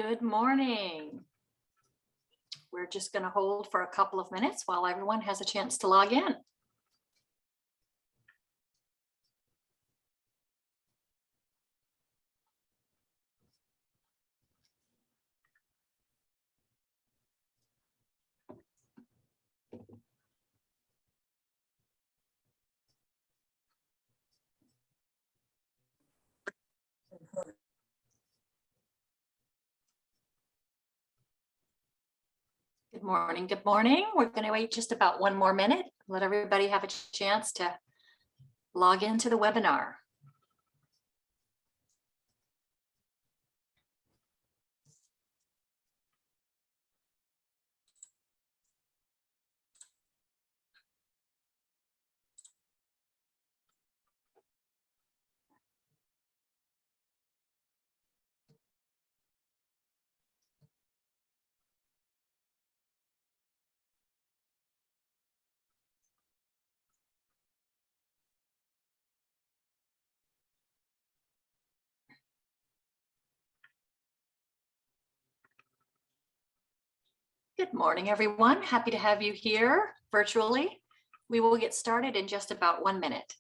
Good morning. We're just going to hold for a couple of minutes while everyone has a chance to log in. Good morning. Good morning. We're going to wait just about one more minute. Let everybody have a chance to log into the webinar. Good morning, everyone. Happy to have you here virtually. We will get started in just about 1 minute.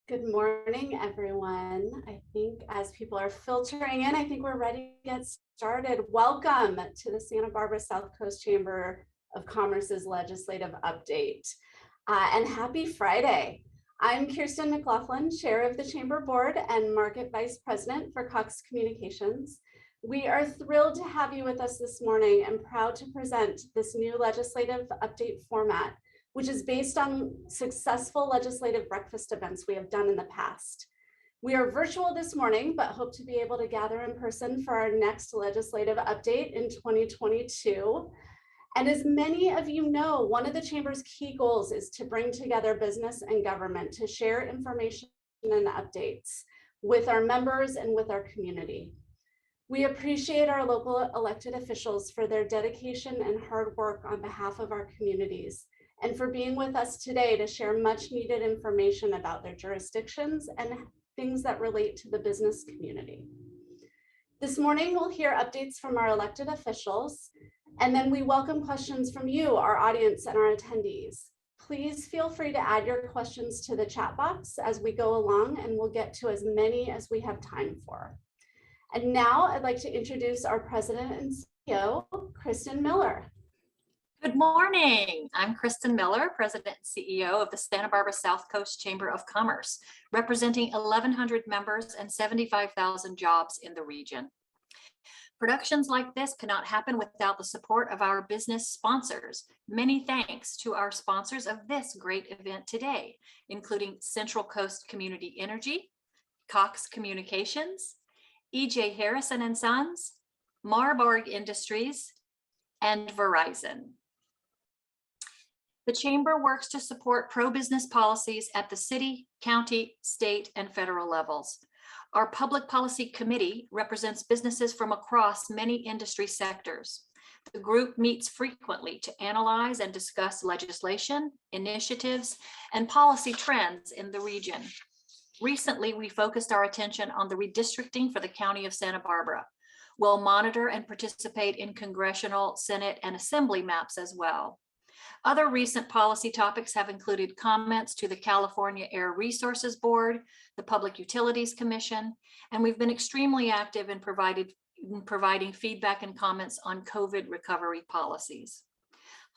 Good morning, everyone. I think as people are filtering in, I think we're ready to get started. Welcome to the Santa Barbara South Coast Chamber of Commerce's legislative update. And happy Friday. I'm Kristen McLaughlin, Chair of the Chamber Board and Market Vice President for Cox Communications. We are thrilled to have you with us this morning and proud to present this new legislative update format, which is based on successful legislative breakfast events we have done in the past. We are virtual this morning, but hope to be able to gather in person for our next legislative update in 2022. And as many of you know, one of the Chamber's key goals is to bring together business and government to share information and updates with our members and with our community. We appreciate our local elected officials for their dedication and hard work on behalf of our communities, and for being with us today to share much needed information about their jurisdictions and things that relate to the business community. This morning, we'll hear updates from our elected officials, and then we welcome questions from you, our audience, and our attendees. Please feel free to add your questions to the chat box as we go along, and we'll get to as many as we have time for. And now I'd like to introduce our President and CEO, Kristen Miller. Good morning. I'm Kristen Miller, President and CEO of the Santa Barbara South Coast Chamber of Commerce, representing 1,100 members and 75,000 jobs in the region. Productions like this cannot happen without the support of our business sponsors. Many thanks to our sponsors of this great event today, including Central Coast Community Energy, Cox Communications, E.J. Harrison and Sons, Marburg Industries, and Verizon. The Chamber works to support pro-business policies at the city, county, state, and federal levels. Our Public Policy Committee represents businesses from across many industry sectors. The group meets frequently to analyze and discuss legislation, initiatives, and policy trends in the region. Recently, we focused our attention on the redistricting for the County of Santa Barbara. We'll monitor and participate in Congressional, Senate, and Assembly maps as well. Other recent policy topics have included comments to the California Air Resources Board, the Public Utilities Commission, and we've been extremely active in providing feedback and comments on COVID recovery policies.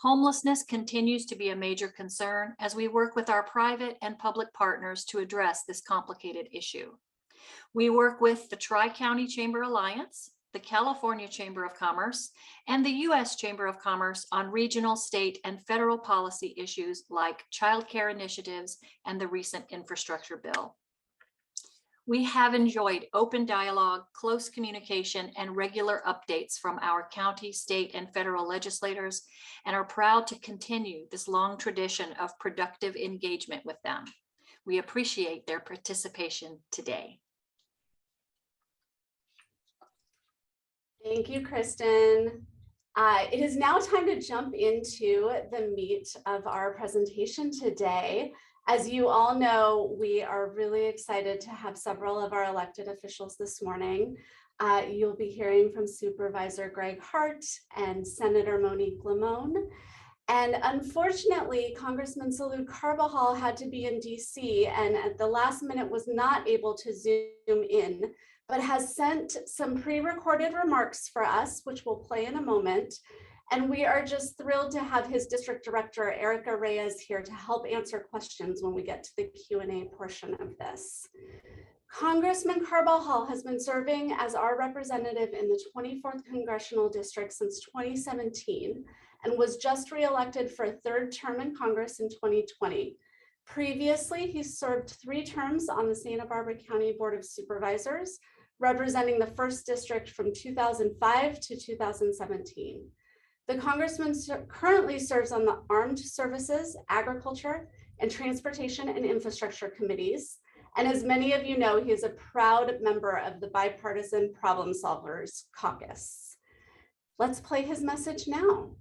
Homelessness continues to be a major concern as we work with our private and public partners to address this complicated issue. We work with the Tri-County Chamber Alliance, the California Chamber of Commerce, and the U.S. Chamber of Commerce on regional, state, and federal policy issues like childcare initiatives and the recent infrastructure bill. We have enjoyed open dialogue, close communication, and regular updates from our county, state, and federal legislators, and are proud to continue this long tradition of productive engagement with them. We appreciate their participation today. Thank you, Kristen. It is now time to jump into the meat of our presentation today. As you all know, we are really excited to have several of our elected officials this morning. You'll be hearing from Supervisor Gregg Hart and Senator Monique Limon. And unfortunately, Congressman Salud Carbajal had to be in DC and at the last minute was not able to Zoom in, but has sent some pre-recorded remarks for us, which we'll play in a moment. And we are just thrilled to have his district director, Erica Reyes, here to help answer questions when we get to the Q&A portion of this. Congressman Carbajal has been serving as our representative in the 24th Congressional District since 2017 and was just reelected for a third term in Congress in 2020. Previously, he served 3 terms on the Santa Barbara County Board of Supervisors, representing the 1st District from 2005 to 2017. The congressman currently serves on the Armed Services, Agriculture, and Transportation and Infrastructure Committees. And as many of you know, he is a proud member of the Bipartisan Problem Solvers Caucus. Let's play his message now.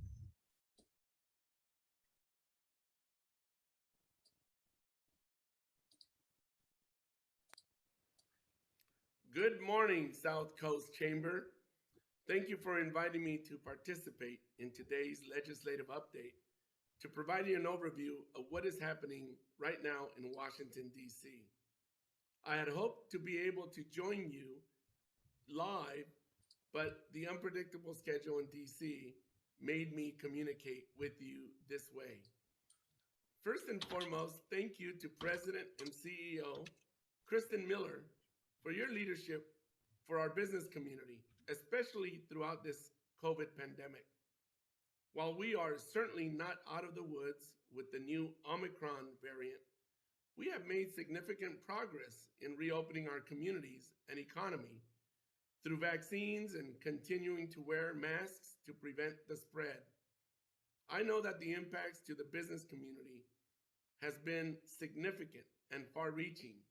Good morning, South Coast Chamber. Thank you for inviting me to participate in today's legislative update to provide you an overview of what is happening right now in Washington, D.C. I had hoped to be able to join you live, but the unpredictable schedule in D.C. made me communicate with you this way. First and foremost, thank you to President and CEO Kristen Miller for your leadership for our business community, especially throughout this COVID pandemic. While we are certainly not out of the woods with the new Omicron variant, we have made significant progress in reopening our communities and economy through vaccines and continuing to wear masks to prevent the spread. I know that the impacts to the business community has been significant and far-reaching.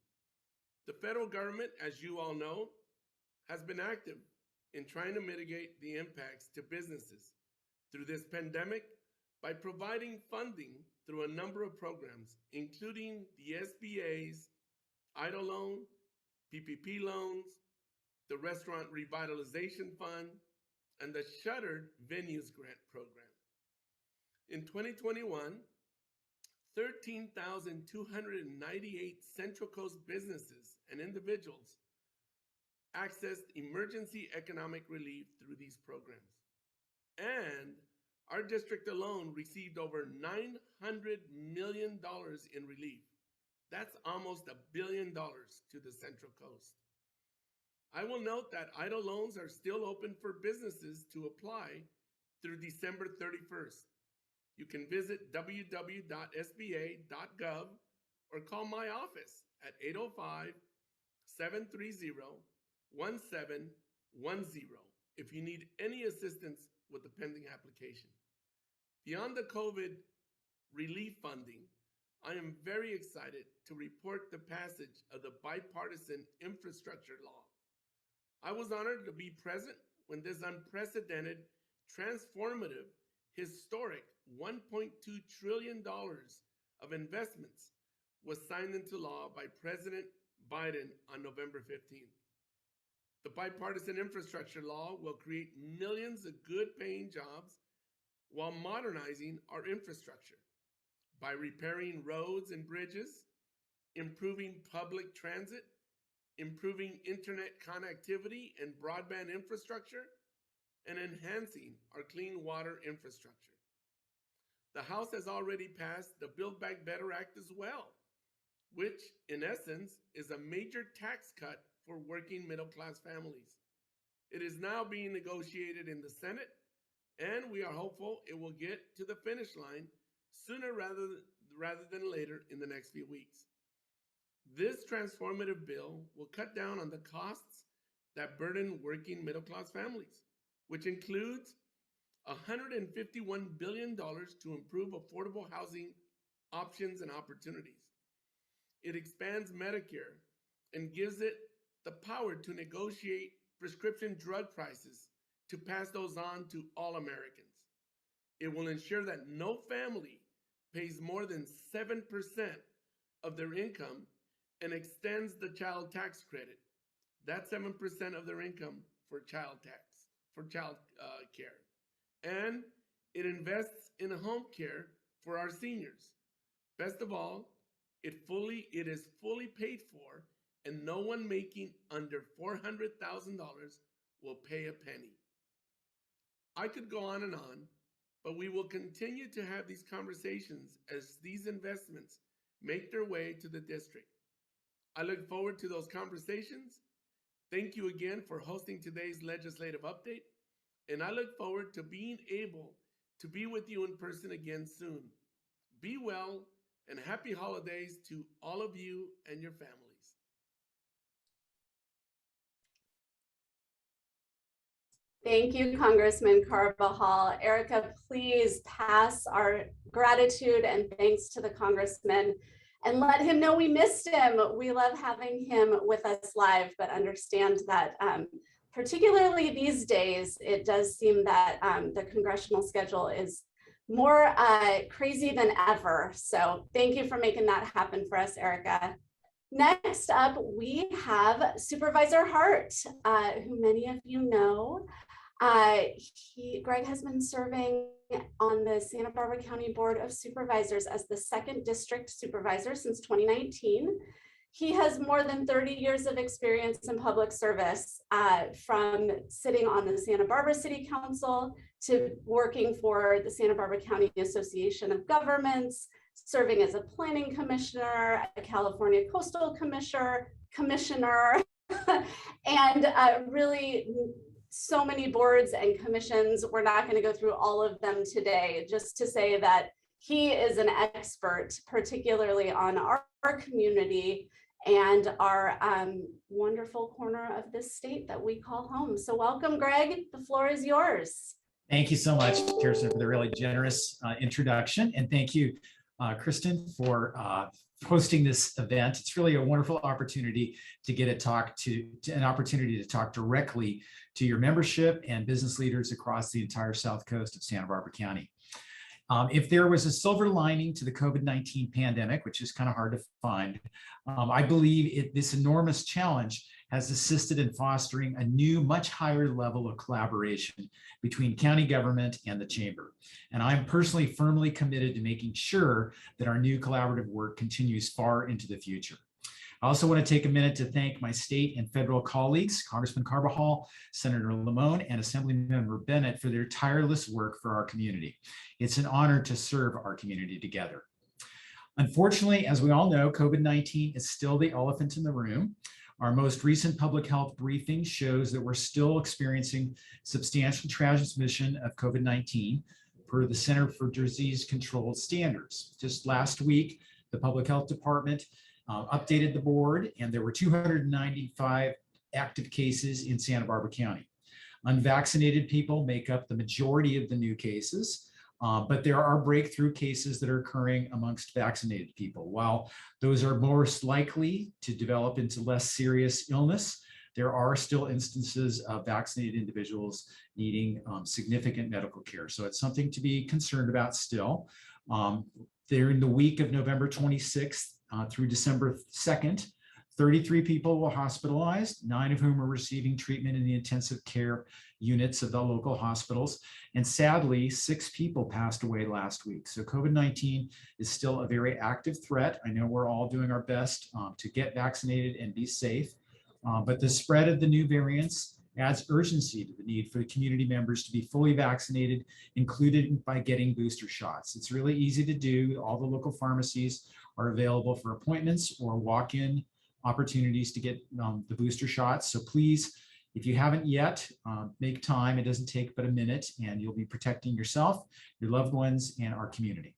The federal government, as you all know, has been active in trying to mitigate the impacts to businesses through this pandemic by providing funding through a number of programs, including the SBA's EIDL loan, PPP loans, the Restaurant Revitalization Fund, and the Shuttered Venues Grant Program. In 2021, 13,298 Central Coast businesses and individuals accessed emergency economic relief through these programs. And our district alone received over $900 million in relief. That's almost $1 billion to the Central Coast. I will note that EIDL loans are still open for businesses to apply through December 31st. You can visit www.sba.gov or call my office at 805-730-1710 if you need any assistance with the pending application. Beyond the COVID relief funding, I am very excited to report the passage of the Bipartisan Infrastructure Law. I was honored to be present when this unprecedented, transformative, historic $1.2 trillion of investments was signed into law by President Biden on November 15th. The Bipartisan Infrastructure Law will create millions of good-paying jobs while modernizing our infrastructure by repairing roads and bridges, improving public transit, improving internet connectivity and broadband infrastructure, and enhancing our clean water infrastructure. The House has already passed the Build Back Better Act as well, which in essence is a major tax cut for working middle-class families. It is now being negotiated in the Senate, and we are hopeful it will get to the finish line sooner rather than later in the next few weeks. This transformative bill will cut down on the costs that burden working middle-class families, which includes $151 billion to improve affordable housing options and opportunities. It expands Medicare and gives it the power to negotiate prescription drug prices to pass those on to all Americans. It will ensure that no family pays more than 7% of their income and extends the child tax credit. That's 7% of their income for child care. And it invests in home care for our seniors. Best of all, it is fully paid for, and no one making under $400,000 will pay a penny. I could go on and on, but we will continue to have these conversations as these investments make their way to the district. I look forward to those conversations. Thank you again for hosting today's legislative update, and I look forward to being able to be with you in person again soon. Be well, and happy holidays to all of you and your families. Thank you, Congressman Carbajal. Erica, please pass our gratitude and thanks to the Congressman and let him know we missed him. We love having him with us live, but understand that particularly these days, it does seem that the congressional schedule is more crazy than ever. So thank you for making that happen for us, Erica. Next up, we have Supervisor Hart, who many of you know. Gregg has been serving on the Santa Barbara County Board of Supervisors as the 2nd District Supervisor since 2019. He has more than 30 years of experience in public service, from sitting on the Santa Barbara City Council to working for the Santa Barbara County Association of Governments, serving as a planning commissioner, a California Coastal Commissioner, and really so many boards and commissions. We're not going to go through all of them today, just to say that he is an expert, particularly on our community and our wonderful corner of this state that we call home. So welcome, Gregg. The floor is yours. Thank you so much, Kirsten, for the really generous introduction. And thank you, Kristen, for hosting this event. It's really a wonderful opportunity to get an opportunity to talk directly to your membership and business leaders across the entire south coast of Santa Barbara County. If there was a silver lining to the COVID-19 pandemic, which is kind of hard to find, I believe this enormous challenge has assisted in fostering a new, much higher level of collaboration between county government and the chamber. And I'm personally firmly committed to making sure that our new collaborative work continues far into the future. I also want to take a minute to thank my state and federal colleagues, Congressman Carbajal, Senator Limon, and Assemblymember Bennett for their tireless work for our community. It's an honor to serve our community together. Unfortunately, as we all know, COVID-19 is still the elephant in the room. Our most recent public health briefing shows that we're still experiencing substantial transmission of COVID-19 per the Center for Disease Control Standards. Just last week, the Public Health Department updated the board, and there were 295 active cases in Santa Barbara County. Unvaccinated people make up the majority of the new cases, but there are breakthrough cases that are occurring amongst vaccinated people. While those are most likely to develop into less serious illness, there are still instances of vaccinated individuals needing significant medical care. So it's something to be concerned about still. During the week of November 26th through December 2nd, 33 people were hospitalized, 9 of whom are receiving treatment in the intensive care units of the local hospitals. And sadly, 6 people passed away last week. So COVID-19 is still a very active threat. I know we're all doing our best to get vaccinated and be safe, but the spread of the new variants adds urgency to the need for the community members to be fully vaccinated, included by getting booster shots. It's really easy to do. All the local pharmacies are available for appointments or walk-in opportunities to get the booster shots. So please, if you haven't yet, make time. It doesn't take but a minute, and you'll be protecting yourself, your loved ones, and our community.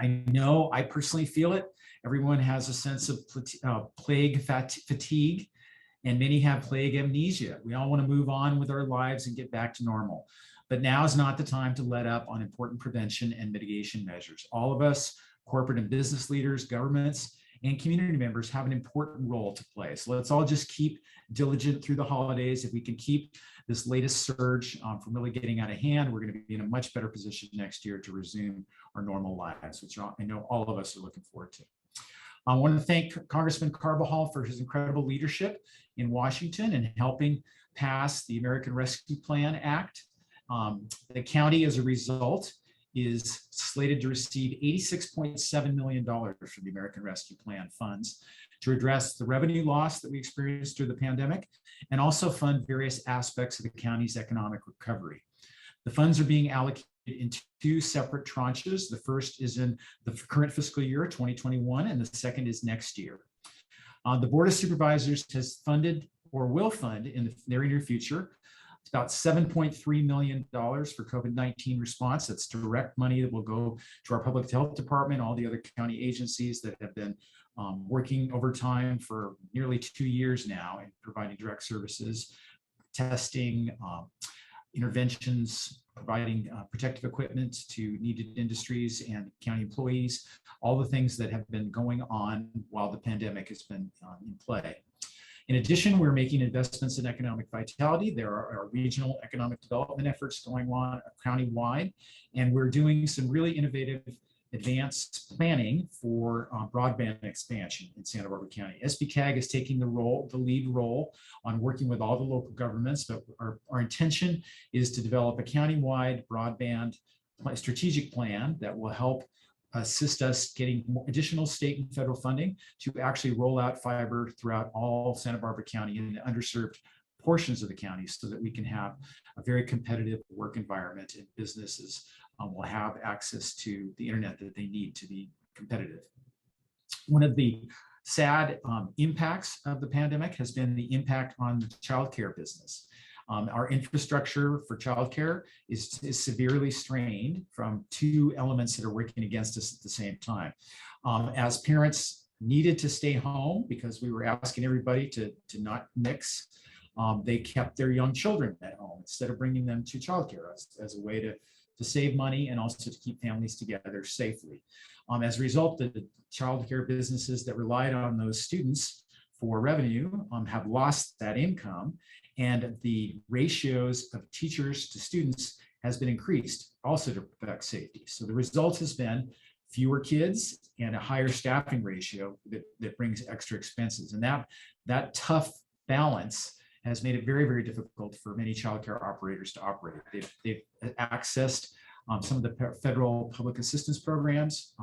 I know I personally feel it. Everyone has a sense of plague fatigue, and many have plague amnesia. We all want to move on with our lives and get back to normal. But now is not the time to let up on important prevention and mitigation measures. All of us, corporate and business leaders, governments, and community members have an important role to play. So let's all just keep diligent through the holidays. If we can keep this latest surge from really getting out of hand, we're going to be in a much better position next year to resume our normal lives, which I know all of us are looking forward to. I want to thank Congressman Carbajal for his incredible leadership in Washington and helping pass the American Rescue Plan Act. The county, as a result, is slated to receive $86.7 million from the American Rescue Plan funds to address the revenue loss that we experienced through the pandemic and also fund various aspects of the county's economic recovery. The funds are being allocated in two separate tranches. The first is in the current fiscal year, 2021, and the second is next year. The Board of Supervisors has funded or will fund in the very near future about $7.3 million for COVID-19 response. That's direct money that will go to our public health department, all the other county agencies that have been working overtime for nearly 2 years now and providing direct services, testing, interventions, providing protective equipment to needed industries and county employees, all the things that have been going on while the pandemic has been in play. In addition, we're making investments in economic vitality. There are regional economic development efforts going on countywide, and we're doing some really innovative advanced planning for broadband expansion in Santa Barbara County. SBCAG is taking the lead role on working with all the local governments, but our intention is to develop a countywide broadband strategic plan that will help assist us getting additional state and federal funding to actually roll out fiber throughout all Santa Barbara County and the underserved portions of the county so that we can have a very competitive work environment and businesses will have access to the internet that they need to be competitive. One of the sad impacts of the pandemic has been the impact on the childcare business. Our infrastructure for childcare is severely strained from two elements that are working against us at the same time. As parents needed to stay home because we were asking everybody to not mix, they kept their young children at home instead of bringing them to childcare as a way to save money and also to keep families together safely. As a result, the childcare businesses that relied on those students for revenue have lost that income, and the ratios of teachers to students has been increased also to protect safety. So the result has been fewer kids and a higher staffing ratio that brings extra expenses. And that tough balance has made it very, very difficult for many childcare operators to operate. They've accessed some of the federal public assistance programs,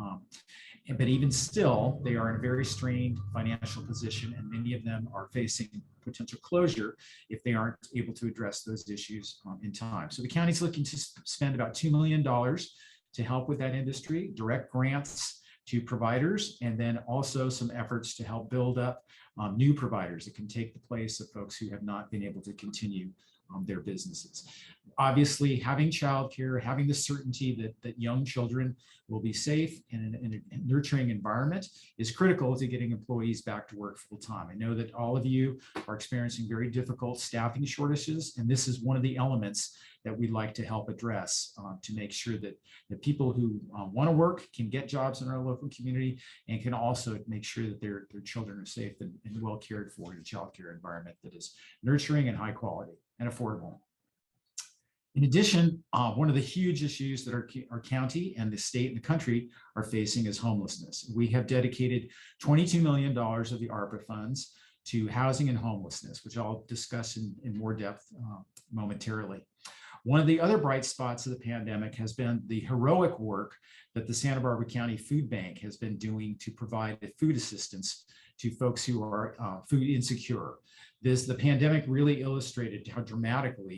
but even still, they are in a very strained financial position, and many of them are facing potential closure if they aren't able to address those issues in time. So the county's looking to spend about $2 million to help with that industry, direct grants to providers, and then also some efforts to help build up new providers that can take the place of folks who have not been able to continue their businesses. Obviously, having childcare, having the certainty that young children will be safe in a nurturing environment is critical to getting employees back to work full time. I know that all of you are experiencing very difficult staffing shortages, and this is one of the elements that we'd like to help address to make sure that the people who want to work can get jobs in our local community and can also make sure that their children are safe and well cared for in a childcare environment that is nurturing and high quality and affordable. In addition, one of the huge issues that our county and the state and the country are facing is homelessness. We have dedicated $22 million of the ARPA funds to housing and homelessness, which I'll discuss in more depth momentarily. One of the other bright spots of the pandemic has been the heroic work that the Santa Barbara County Food Bank has been doing to provide food assistance to folks who are food insecure. The pandemic really illustrated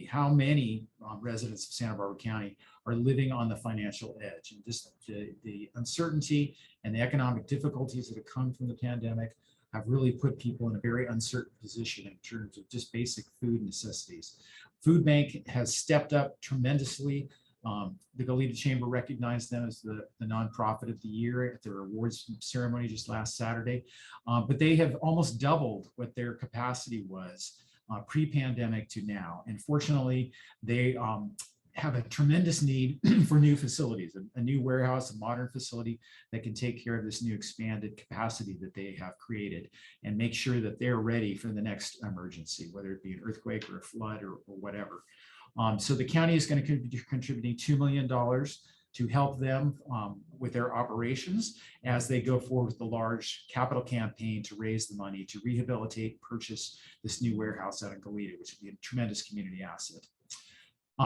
how many residents of Santa Barbara County are living on the financial edge, and just the uncertainty and the economic difficulties that have come from the pandemic have really put people in a very uncertain position in terms of just basic food necessities. Food Bank has stepped up tremendously. The Goleta Chamber recognized them as the nonprofit of the year at their awards ceremony just last Saturday. But they have almost doubled what their capacity was pre-pandemic to now. And fortunately, they have a tremendous need for new facilities, a new warehouse, a modern facility that can take care of this new expanded capacity that they have created and make sure that they're ready for the next emergency, whether it be an earthquake or a flood or whatever. So the county is going to be contributing $2 million to help them with their operations as they go forward with the large capital campaign to raise the money to rehabilitate, purchase this new warehouse out in Goleta, which would be a tremendous community asset.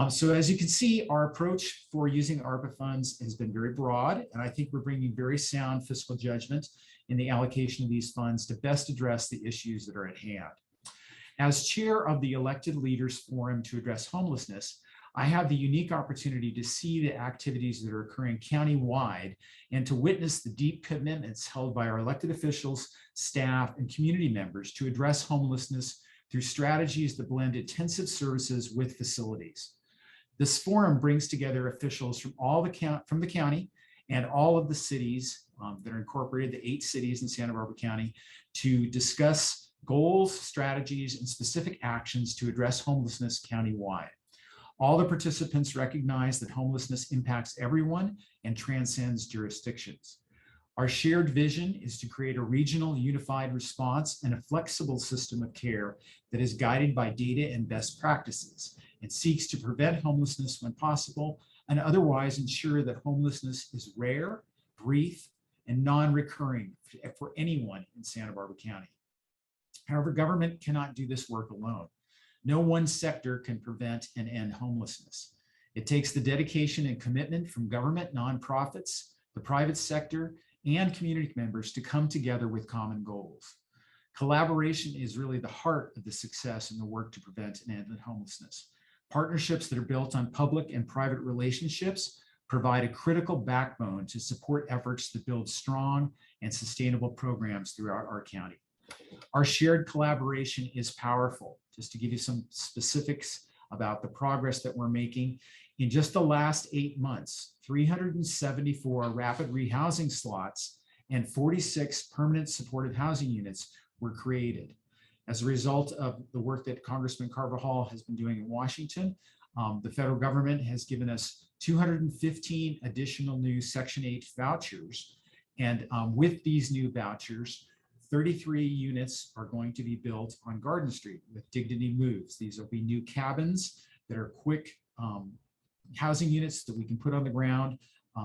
So as you can see, our approach for using ARPA funds has been very broad, and I think we're bringing very sound fiscal judgment in the allocation of these funds to best address the issues that are at hand. As chair of the Elected Leaders Forum to Address Homelessness, I have the unique opportunity to see the activities that are occurring countywide and to witness the deep commitments held by our elected officials, staff, and community members to address homelessness through strategies that blend intensive services with facilities. This forum brings together officials from the county and all of the cities that are incorporated, the 8 cities in Santa Barbara County, to discuss goals, strategies, and specific actions to address homelessness countywide. All the participants recognize that homelessness impacts everyone and transcends jurisdictions. Our shared vision is to create a regional unified response and a flexible system of care that is guided by data and best practices and seeks to prevent homelessness when possible and otherwise ensure that homelessness is rare, brief, and non-recurring for anyone in Santa Barbara County. However, government cannot do this work alone. No one sector can prevent and end homelessness. It takes the dedication and commitment from government, nonprofits, the private sector, and community members to come together with common goals. Collaboration is really the heart of the success in the work to prevent and end homelessness. Partnerships that are built on public and private relationships provide a critical backbone to support efforts that build strong and sustainable programs throughout our county. Our shared collaboration is powerful. Just to give you some specifics about the progress that we're making, in just the last 8 months, 374 rapid rehousing slots and 46 permanent supportive housing units were created. As a result of the work that Congressman Carbajal has been doing in Washington, the federal government has given us 215 additional new Section 8 vouchers. And with these new vouchers, 33 units are going to be built on Garden Street with Dignity Moves. These will be new cabins that are quick housing units that we can put on the ground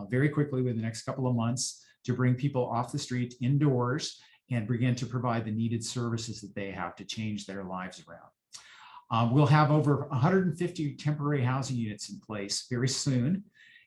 very quickly within the next couple of months to bring people off the street indoors and begin to provide the needed services that they have to change their lives around. We'll have over 150 temporary housing units in place very soon.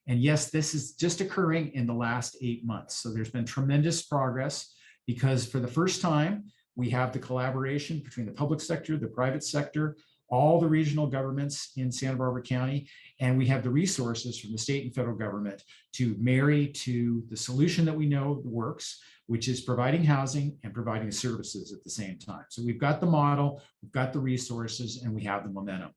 And yes, this is just occurring in the last 8 months. So there's been tremendous progress because for the first time, we have the collaboration between the public sector, the private sector, all the regional governments in Santa Barbara County, and we have the resources from the state and federal government to marry to the solution that we know works, which is providing housing and providing services at the same time. So we've got the model, we've got the resources, and we have the momentum.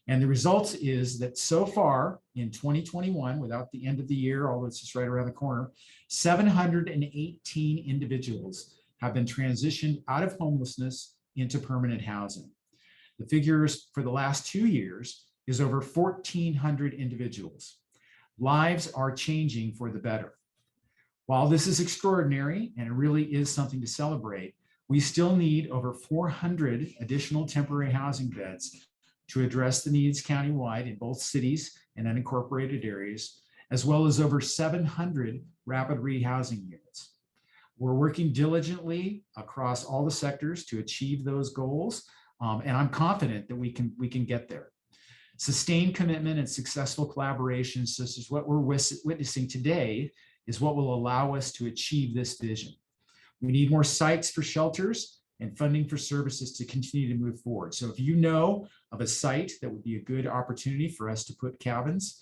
And the result is that so far in 2021, without the end of the year, although it's just right around the corner, 718 individuals have been transitioned out of homelessness into permanent housing. The figures for the last 2 years is over 1,400 individuals. Lives are changing for the better. While this is extraordinary, and it really is something to celebrate, we still need over 400 additional temporary housing beds to address the needs countywide in both cities and unincorporated areas, as well as over 700 rapid rehousing units. We're working diligently across all the sectors to achieve those goals, and I'm confident that we can get there. Sustained commitment and successful collaboration, such as what we're witnessing today, is what will allow us to achieve this vision. We need more sites for shelters and funding for services to continue to move forward. So if you know of a site that would be a good opportunity for us to put cabins,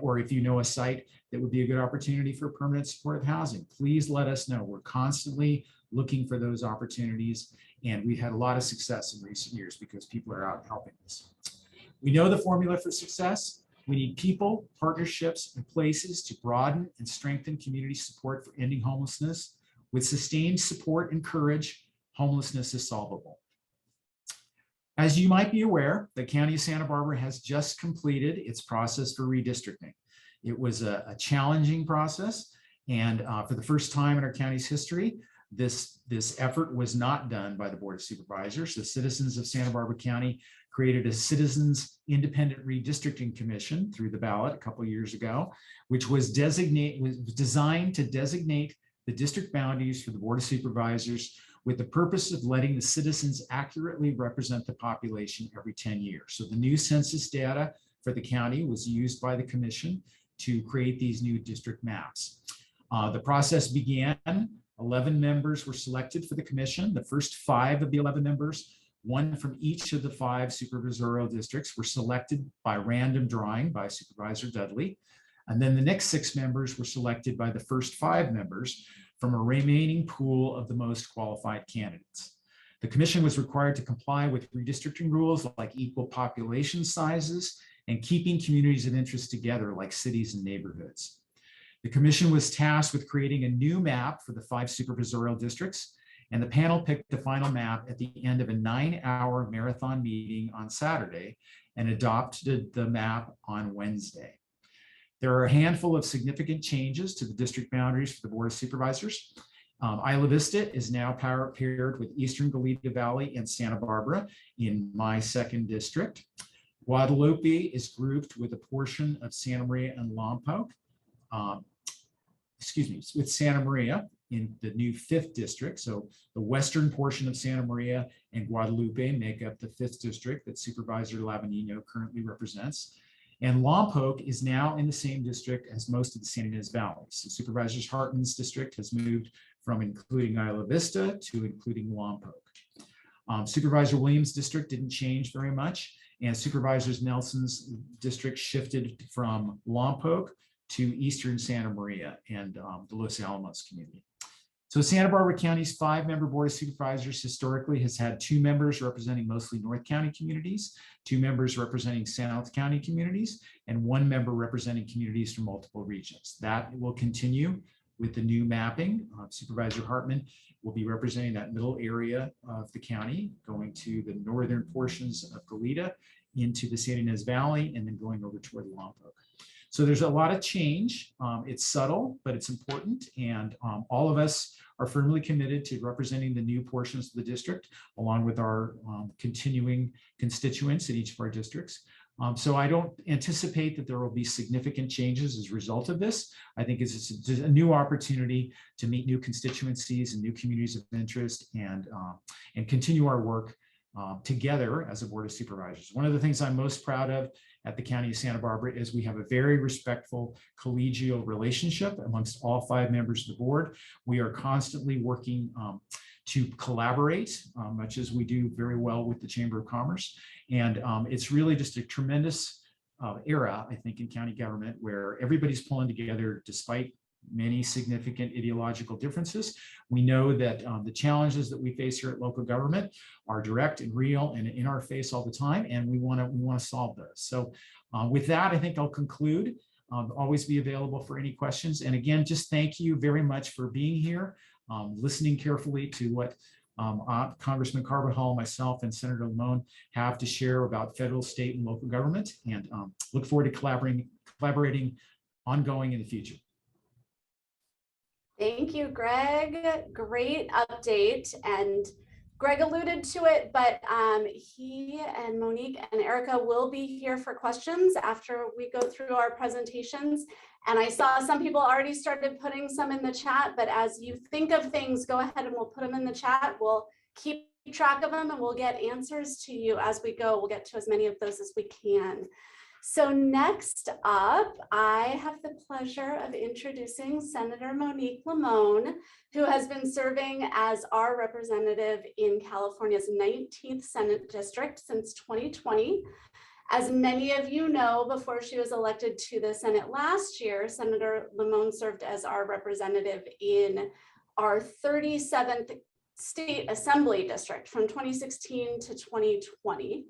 or if you know a site that would be a good opportunity for permanent supportive housing, please let us know. We're constantly looking for those opportunities. And we've had a lot of success in recent years because people are out helping us. We know the formula for success. We need people, partnerships, and places to broaden and strengthen community support for ending homelessness. With sustained support and courage, homelessness is solvable. As you might be aware, the County of Santa Barbara has just completed its process for redistricting. It was a challenging process, and for the first time in our county's history, this effort was not done by the Board of Supervisors. The citizens of Santa Barbara County created a Citizens Independent Redistricting Commission through the ballot a couple of years ago, which was designed to designate the district boundaries for the Board of Supervisors with the purpose of letting the citizens accurately represent the population every 10 years. So the new census data for the county was used by the commission to create these new district maps. The process began. 11 members were selected for the commission. The first 5 of the 11 members, one from each of the 5 supervisorial districts, were selected by random drawing by Supervisor Dudley. And then the next 6 members were selected by the first 5 members from a remaining pool of the most qualified candidates. The commission was required to comply with redistricting rules like equal population sizes and keeping communities of interest together like cities and neighborhoods. The commission was tasked with creating a new map for the 5 supervisorial districts, and the panel picked the final map at the end of a 9-hour marathon meeting on Saturday and adopted the map on Wednesday. There are a handful of significant changes to the district boundaries for the Board of Supervisors. Isla Vista is now paired with Eastern Goleta Valley and Santa Barbara in my 2nd district. Guadalupe is grouped with a portion of Santa Maria and Lompoc, with Santa Maria in the new 5th district. So the western portion of Santa Maria and Guadalupe make up the 5th district that Supervisor Lavanino currently represents. And Lompoc is now in the same district as most of the Santa Ynez Valley. So Supervisor Hartman's district has moved from including Isla Vista to including Lompoc. Supervisor Williams' district didn't change very much, and Supervisor Nelson's district shifted from Lompoc to Eastern Santa Maria and the Los Alamos community. So Santa Barbara County's 5-member Board of Supervisors historically has had 2 members representing mostly North County communities, 2 members representing South County communities, and 1 member representing communities from multiple regions. That will continue with the new mapping. Supervisor Hartman will be representing that middle area of the county, going to the northern portions of Goleta into the Santa Ynez Valley, and then going over toward Lompoc. So there's a lot of change. It's subtle, but it's important. And all of us are firmly committed to representing the new portions of the district, along with our continuing constituents in each of our districts. So I don't anticipate that there will be significant changes as a result of this. I think it's a new opportunity to meet new constituencies and new communities of interest and continue our work together as a Board of Supervisors. One of the things I'm most proud of at the County of Santa Barbara is we have a very respectful collegial relationship amongst all 5 members of the board. We are constantly working to collaborate, much as we do very well with the Chamber of Commerce. And it's really just a tremendous era, I think, in county government where everybody's pulling together despite many significant ideological differences. We know that the challenges that we face here at local government are direct and real and in our face all the time, and we want to solve those. So with that, I think I'll conclude. Always be available for any questions. And again, just thank you very much for being here, listening carefully to what Congressman Carbajal, myself, and Senator Limon have to share about federal, state, and local government, and look forward to collaborating ongoing in the future. Thank you, Greg. Great update. And Greg alluded to it, but he and Monique and Erica will be here for questions after we go through our presentations. And I saw some people already started putting some in the chat, but as you think of things, go ahead and we'll put them in the chat. We'll keep track of them and we'll get answers to you as we go. We'll get to as many of those as we can. So next up, I have the pleasure of introducing Senator Monique Limon, who has been serving as our representative in California's 19th Senate District since 2020. As many of you know, before she was elected to the Senate last year, Senator Limon served as our representative in our 37th state assembly district from 2016 to 2020.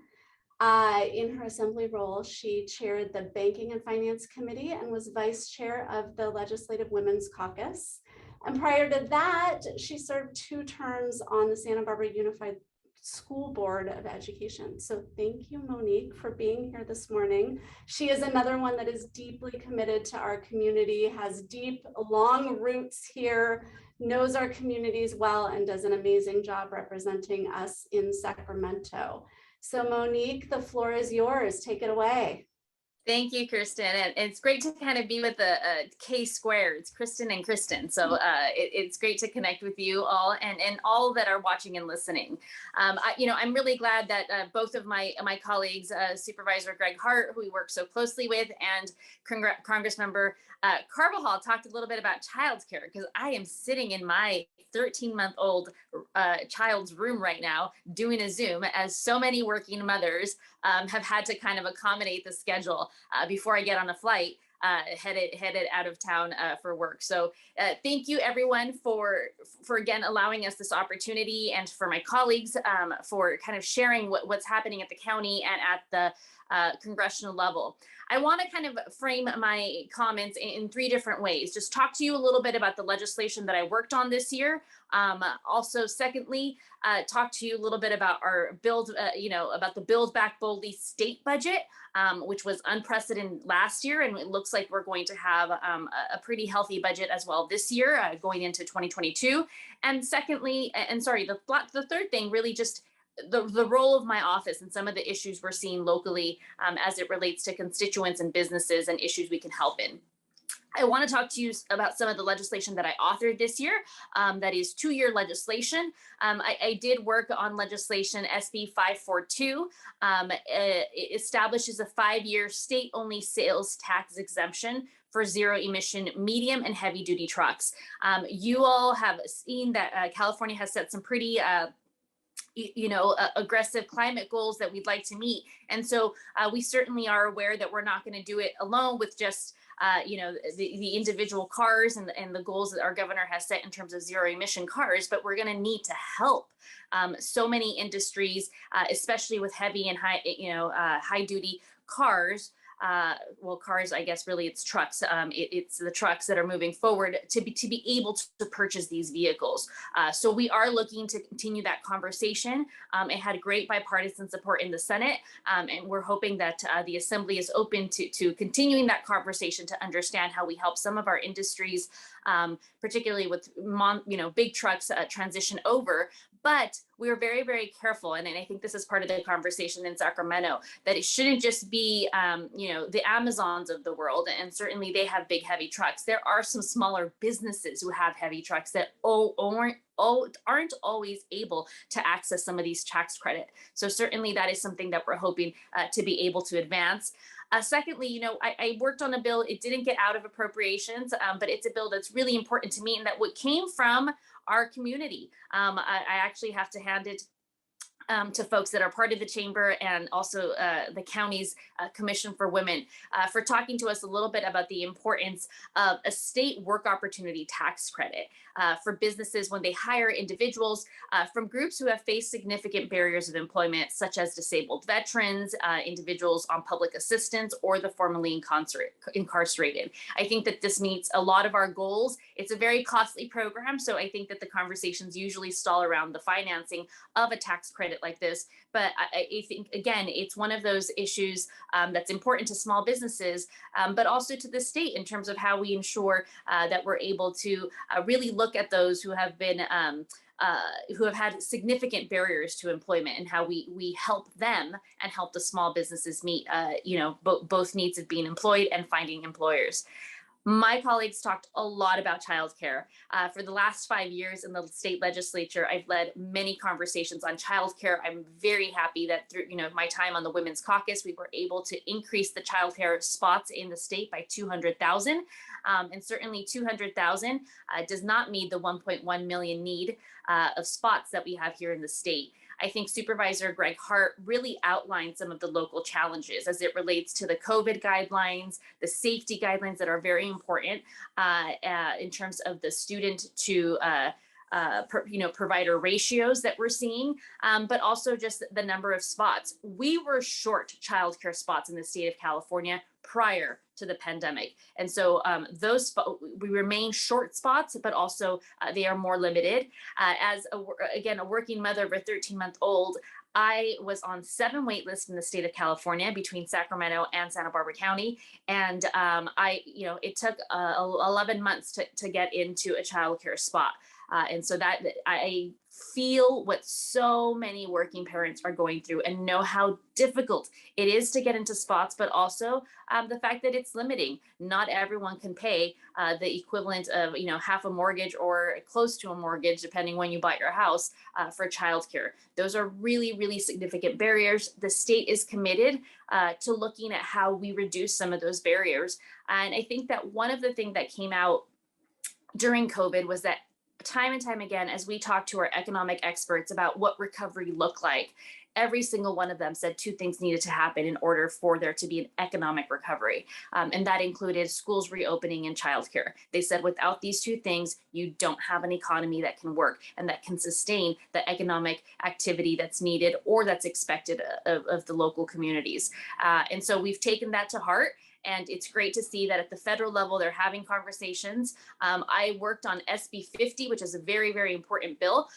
In her assembly role, she chaired the Banking and Finance Committee and was vice chair of the Legislative Women's Caucus. And prior to that, she served 2 terms on the Santa Barbara Unified School Board of Education. So thank you, Monique, for being here this morning. She is another one that is deeply committed to our community, has deep, long roots here, knows our communities well, and does an amazing job representing us in Sacramento. So Monique, the floor is yours. Take it away. Thank you, Kristen. And it's great to kind of be with the K squared. It's Kristen and Kristen. So it's great to connect with you all and all that are watching and listening. I'm really glad that both of my colleagues, Supervisor Gregg Hart, who we work so closely with, and Congressmember Carbajal talked a little bit about childcare, because I am sitting in my 13-month-old child's room right now doing a Zoom, as so many working mothers have had to kind of accommodate the schedule before I get on a flight headed out of town for work. So thank you everyone for again allowing us this opportunity, and for my colleagues for kind of sharing what's happening at the county and at the congressional level. I want to kind of frame my comments in 3 different ways. Just talk to you a little bit about the legislation that I worked on this year. Also, secondly, talk to you a little bit about our about the Build Back Boldly state budget, which was unprecedented last year, and it looks like we're going to have a pretty healthy budget as well this year, going into 2022. And secondly, the third thing, really just the role of my office and some of the issues we're seeing locally as it relates to constituents and businesses and issues we can help in. I want to talk to you about some of the legislation that I authored this year. That is 2-year legislation. I did work on legislation SB 542. It establishes a 5-year state-only sales tax exemption for zero-emission medium and heavy-duty trucks. You all have seen that California has set some pretty aggressive climate goals that we'd like to meet. And so we certainly are aware that we're not going to do it alone with just the individual cars and the goals that our governor has set in terms of zero emission cars, but we're going to need to help so many industries, especially with heavy and high duty cars. Cars, I guess really it's trucks. It's the trucks that are moving forward to be able to purchase these vehicles. So we are looking to continue that conversation. It had great bipartisan support in the Senate, and we're hoping that the Assembly is open to continuing that conversation to understand how we help some of our industries, particularly with big trucks transition over. But we are very, very careful, and I think this is part of the conversation in Sacramento, that it shouldn't just be, the Amazons of the world, and certainly they have big, heavy trucks. There are some smaller businesses who have heavy trucks that aren't always able to access some of these tax credit. So certainly that is something that we're hoping to be able to advance. Secondly, I worked on a bill. It didn't get out of appropriations, but it's a bill that's really important to me, and that what came from our community. I actually have to hand it to folks that are part of the chamber, and also the county's Commission for Women, for talking to us a little bit about the importance of a state work opportunity tax credit for businesses when they hire individuals from groups who have faced significant barriers of employment, such as disabled veterans, individuals on public assistance, or the formerly incarcerated. I think that this meets a lot of our goals. It's a very costly program, so I think that the conversations usually stall around the financing of a tax credit like this. But I think, again, it's one of those issues that's important to small businesses, but also to the state in terms of how we ensure that we're able to really look at those who have been who have had significant barriers to employment, and how we help them and help the small businesses meet both needs of being employed and finding employers. My colleagues talked a lot about childcare. For the last 5 years in the state legislature, I've led many conversations on childcare. I'm very happy that through my time on the Women's Caucus, we were able to increase the childcare spots in the state by 200,000. And certainly 200,000 does not meet the 1.1 million need of spots that we have here in the state. I think Supervisor Gregg Hart really outlined some of the local challenges as it relates to the COVID guidelines, the safety guidelines that are very important in terms of the student to provider ratios that we're seeing, but also just the number of spots. We were short childcare spots in the state of California prior to the pandemic. And so we remain short spots, but also they are more limited. As a working mother of a 13-month-old, I was on 7 wait lists in the state of California between Sacramento and Santa Barbara County. And it took 11 months to get into a childcare spot. And so that I feel what so many working parents are going through and know how difficult it is to get into spots, but also the fact that it's limiting. Not everyone can pay the equivalent of, half a mortgage or close to a mortgage, depending when you buy your house for childcare. Those are really, really significant barriers. The state is committed to looking at how we reduce some of those barriers. And I think that one of the things that came out during COVID was that time and time again, as we talked to our economic experts about what recovery looked like, every single one of them said 2 things needed to happen in order for there to be an economic recovery. And that included schools reopening and childcare. They said without these 2 things, you don't have an economy that can work and that can sustain the economic activity that's needed or that's expected of the local communities. And so we've taken that to heart. And it's great to see that at the federal level, they're having conversations. I worked on SB 50, which is a very, very important bill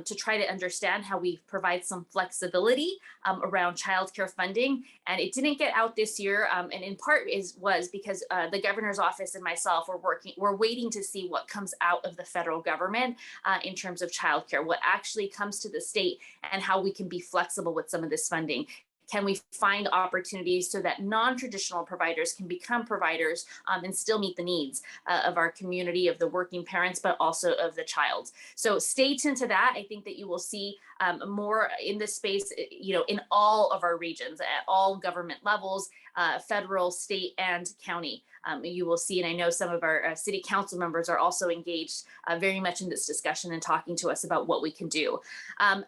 to try to understand how we provide some flexibility around childcare funding. And it didn't get out this year. And in part was because the governor's office and myself we're waiting to see what comes out of the federal government in terms of childcare, what actually comes to the state and how we can be flexible with some of this funding. Can we find opportunities so that non-traditional providers can become providers and still meet the needs of our community, of the working parents, but also of the child? So stay tuned to that. I think that you will see more in this space, in all of our regions, at all government levels, federal, state, and county. You will see, and I know some of our city council members are also engaged very much in this discussion and talking to us about what we can do.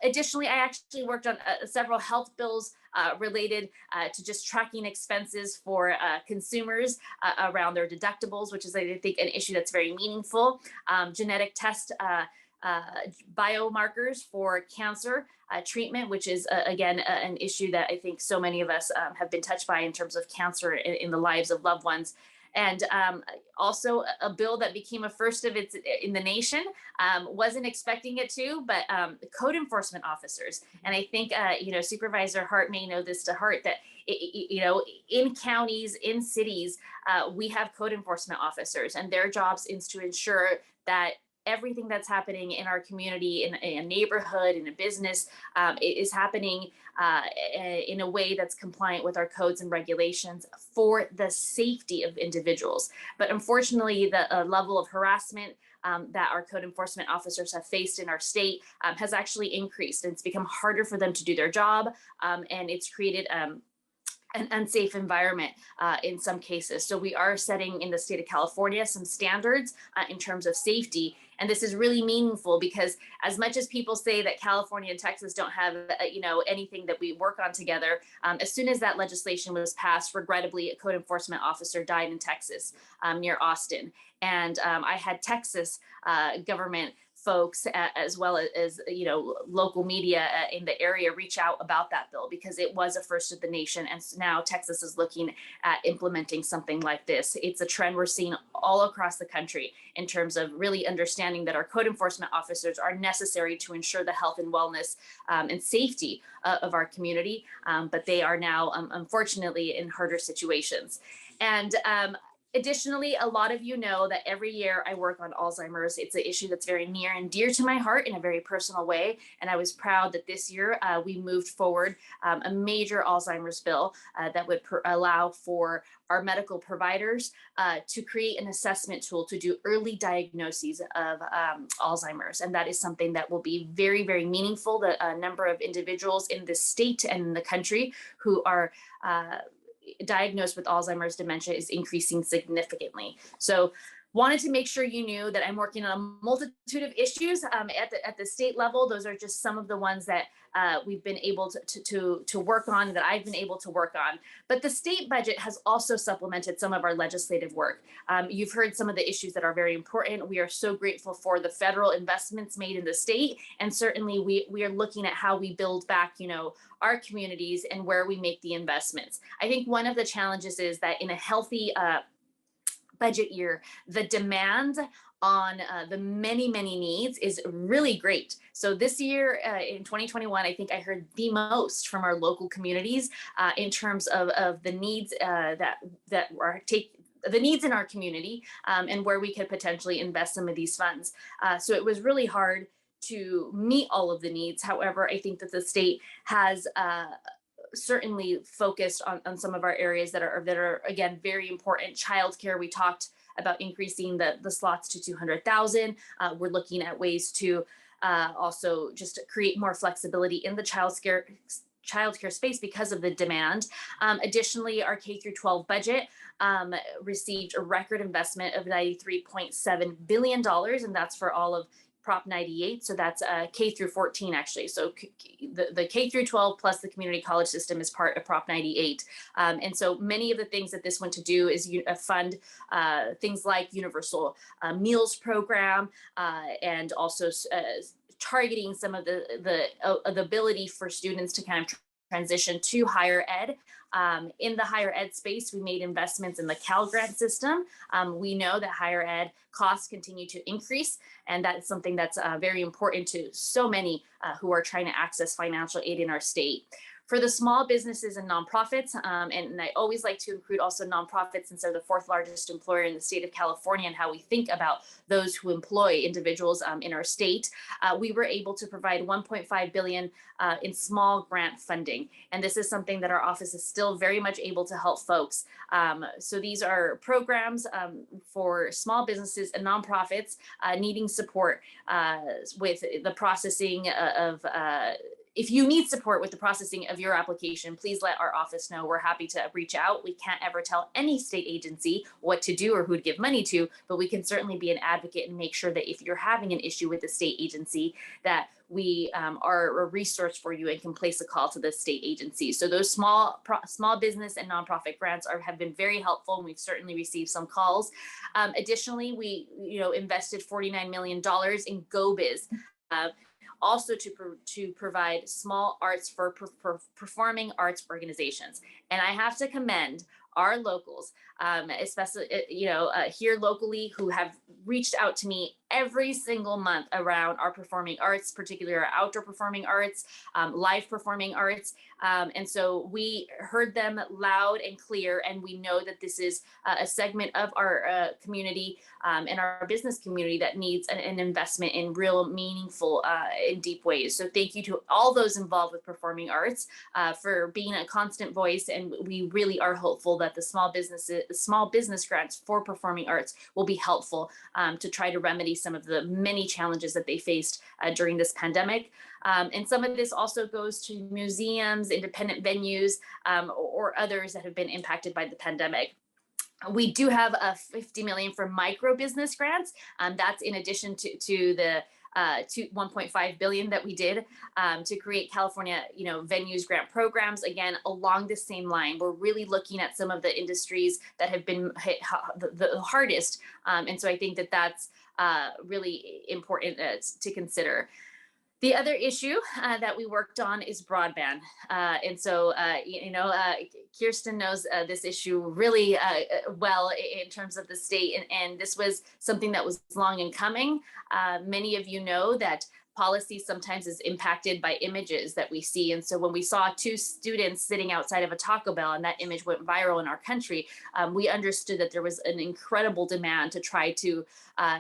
Additionally, I actually worked on several health bills related to just tracking expenses for consumers around their deductibles, which is, I think, an issue that's very meaningful. Genetic test biomarkers for cancer treatment, which is, again, an issue that I think so many of us have been touched by in terms of cancer in the lives of loved ones. And also a bill that became a first of its in the nation, wasn't expecting it to, but code enforcement officers. And I think, Supervisor Hart may know this to heart, that, in counties, in cities, we have code enforcement officers, and their jobs is to ensure that everything that's happening in our community, in a neighborhood, in a business, is happening in a way that's compliant with our codes and regulations for the safety of individuals. But unfortunately, the level of harassment that our code enforcement officers have faced in our state has actually increased. And it's become harder for them to do their job, and it's created an unsafe environment in some cases. So we are setting in the state of California some standards in terms of safety. And this is really meaningful because as much as people say that California and Texas don't have, anything that we work on together, as soon as that legislation was passed, regrettably, a code enforcement officer died in Texas near Austin. And I had Texas government folks as well as local media in the area reach out about that bill because it was a first of the nation, and now Texas is looking at implementing something like this. It's a trend we're seeing all across the country in terms of really understanding that our code enforcement officers are necessary to ensure the health and wellness and safety of our community, but they are now unfortunately in harder situations. And additionally, a lot of you know that every year I work on Alzheimer's. It's an issue that's very near and dear to my heart in a very personal way. And I was proud that this year we moved forward a major Alzheimer's bill that would allow for our medical providers to create an assessment tool to do early diagnoses of Alzheimer's. And that is something that will be very, very meaningful. The number of individuals in the state and in the country who are diagnosed with Alzheimer's dementia is increasing significantly. So Wanted to make sure you knew that I'm working on a multitude of issues at the state level. Those are just some of the ones that we've been able to work on, that I've been able to work on. But the state budget has also supplemented some of our legislative work. You've heard some of the issues that are very important. We are so grateful for the federal investments made in the state. And certainly we are looking at how we build back, our communities and where we make the investments. I think one of the challenges is that in a healthy budget year, the demand on the many needs is really great. So this year in 2021, I think I heard the most from our local communities in terms of the needs the needs in our community and where we could potentially invest some of these funds. So it was really hard to meet all of the needs. However, I think that the state has certainly focused on some of our areas that are again very important. Childcare, we talked about increasing the slots to 200,000. We're looking at ways to also just create more flexibility in the childcare space because of the demand. Additionally, our K through 12 budget received a record investment of $93.7 billion, and that's for all of Prop 98. So that's K through 14 actually. So the K through 12 plus the community college system is part of Prop 98. And so many of the things that this went to do is fund things like universal meals program and also targeting some of the ability for students to kind of transition to higher ed. In the higher ed space, we made investments in the Cal Grant system. We know that higher ed costs continue to increase, and that's something that's very important to so many who are trying to access financial aid in our state. For the small businesses and nonprofits, and I always like to include also nonprofits since they're the fourth largest employer in the state of California and how we think about those who employ individuals in our state, we were able to provide $1.5 billion in small grant funding. And this is something that our office is still very much able to help folks. So these are programs for small businesses and nonprofits needing support with the processing of if you need support with the processing of your application, please let our office know. We're happy to reach out. We can't ever tell any state agency what to do or who to give money to, but we can certainly be an advocate and make sure that if you're having an issue with the state agency, that we are a resource for you and can place a call to the state agency. So those small business and nonprofit grants have been very helpful, and we've certainly received some calls. Additionally, we invested $49 million in GoBiz. Also to provide small arts for performing arts organizations. And I have to commend our locals, especially here locally, who have reached out to me every single month around our performing arts, particularly our outdoor performing arts, live performing arts. And so we heard them loud and clear, and we know that this is a segment of our community and our business community that needs an investment in real meaningful and deep ways. So thank you to all those involved with performing arts for being a constant voice, and we really are hopeful that the small business grants for performing arts will be helpful to try to remedy some of the many challenges that they faced during this pandemic. And some of this also goes to museums, independent venues, or others that have been impacted by the pandemic. We do have a $50 million for micro business grants. That's in addition to the $1.5 billion that we did to create California, venues grant programs. Again, along the same line, we're really looking at some of the industries that have been hit the hardest. And so I think that that's really important to consider. The other issue that we worked on is broadband. And so, Kirsten knows this issue really well in terms of the state. And this was something that was long in coming. Many of you know that policy sometimes is impacted by images that we see. And so when we saw two students sitting outside of a Taco Bell and that image went viral in our country, we understood that there was an incredible demand to try to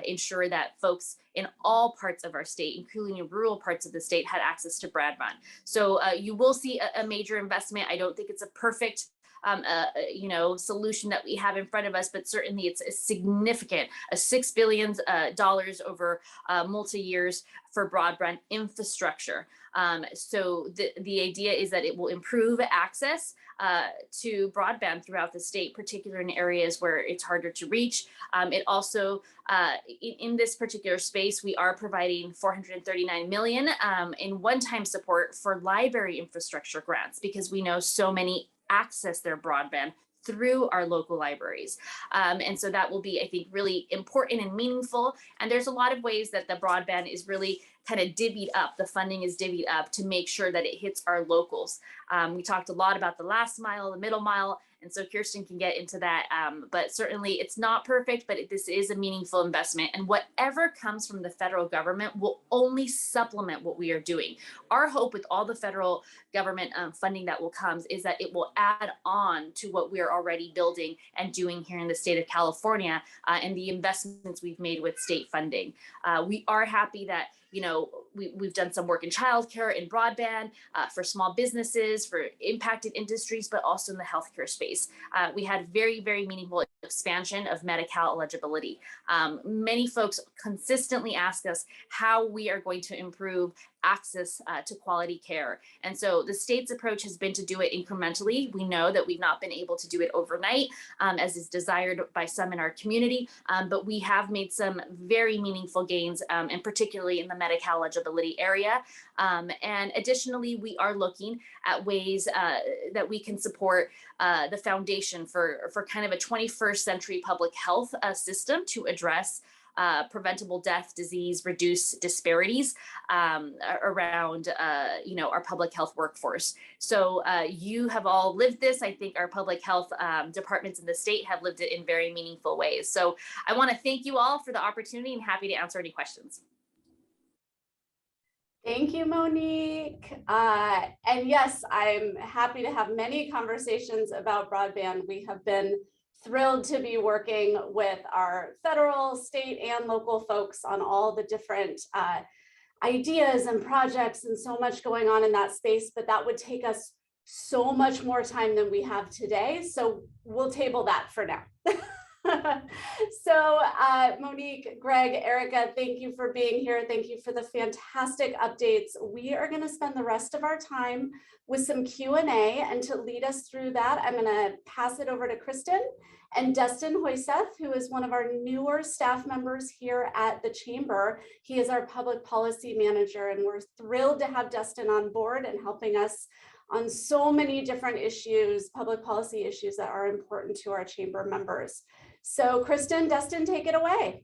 ensure that folks in all parts of our state, including in rural parts of the state, had access to broadband. So you will see a major investment. I don't think it's a perfect solution that we have in front of us, but certainly it's a significant, $6 billion over multi-years for broadband infrastructure. So the idea is that it will improve access to broadband throughout the state, particularly in areas where it's harder to reach. It also, in this particular space, we are providing $439 million in one-time support for library infrastructure grants, because we know so many access their broadband through our local libraries. And so that will be, I think, really important and meaningful. And there's a lot of ways that the broadband is really kind of divvied up. The funding is divvied up to make sure that it hits our locals. We talked a lot about the last mile, the middle mile, and so Kirsten can get into that. But certainly it's not perfect, but this is a meaningful investment. And whatever comes from the federal government will only supplement what we are doing. Our hope with all the federal government funding that will come is that it will add on to what we are already building and doing here in the state of California and the investments we've made with state funding. We are happy that we've done some work in childcare, in broadband, for small businesses, for impacted industries, but also in the healthcare space. We had very, very meaningful expansion of Medi-Cal eligibility. Many folks consistently ask us how we are going to improve access to quality care. And so the state's approach has been to do it incrementally. We know that we've not been able to do it overnight, as is desired by some in our community, but we have made some very meaningful gains, and particularly in the Medi-Cal eligibility area. And additionally, we are looking at ways that we can support the foundation for kind of a 21st century public health system to address preventable death, disease, reduce disparities around, our public health workforce. So you have all lived this. I think our public health departments in the state have lived it in very meaningful ways. So I want to thank you all for the opportunity and happy to answer any questions. Thank you, Monique. And yes, I'm happy to have many conversations about broadband. We have been thrilled to be working with our federal, state, and local folks on all the different ideas and projects and so much going on in that space, but that would take us so much more time than we have today. So we'll table that for now. So Monique, Gregg, Erica, thank you for being here. Thank you for the fantastic updates. We are going to spend the rest of our time with some Q&A, and to lead us through that, I'm going to pass it over to Kristen and Dustin Hoyseth, who is one of our newer staff members here at the Chamber. He is our public policy manager, and we're thrilled to have Dustin on board and helping us on so many different issues, public policy issues that are important to our Chamber members. So Kristen, Dustin, take it away.